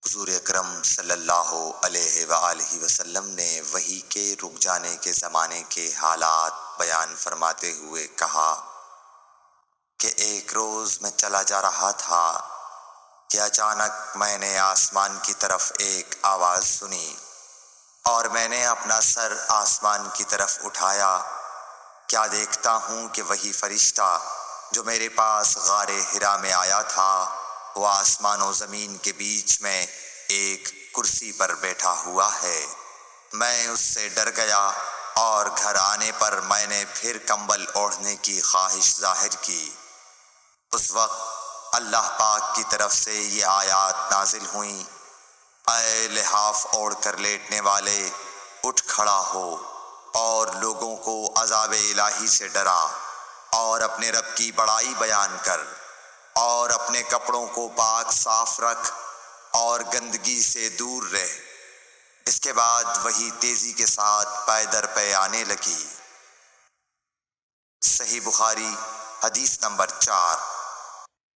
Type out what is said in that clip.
حضور اکرم صلی اللہ علیہ وآلہ وسلم نے وحی کے رک جانے کے زمانے کے حالات بیان فرماتے ہوئے کہا کہ ایک روز میں چلا جا رہا تھا کہ اچانک میں نے آسمان کی طرف ایک آواز سنی اور میں نے اپنا سر آسمان کی طرف اٹھایا۔ کیا دیکھتا ہوں کہ وہی فرشتہ جو میرے پاس غار حرا میں آیا تھا وہ آسمان و زمین کے بیچ میں ایک کرسی پر بیٹھا ہوا ہے۔ میں اس سے ڈر گیا اور گھر آنے پر میں نے پھر کمبل اوڑھنے کی خواہش ظاہر کی۔ اس وقت اللہ پاک کی طرف سے یہ آیات نازل ہوئیں، اے لحاف اوڑھ کر لیٹنے والے، اٹھ کھڑا ہو اور لوگوں کو عذاب الہی سے ڈرا، اور اپنے رب کی بڑائی بیان کر، اور اپنے کپڑوں کو پاک صاف رکھ اور گندگی سے دور رہ۔ اس کے بعد وہی تیزی کے ساتھ پے در پے آنے لگی۔ صحیح بخاری حدیث نمبر 4۔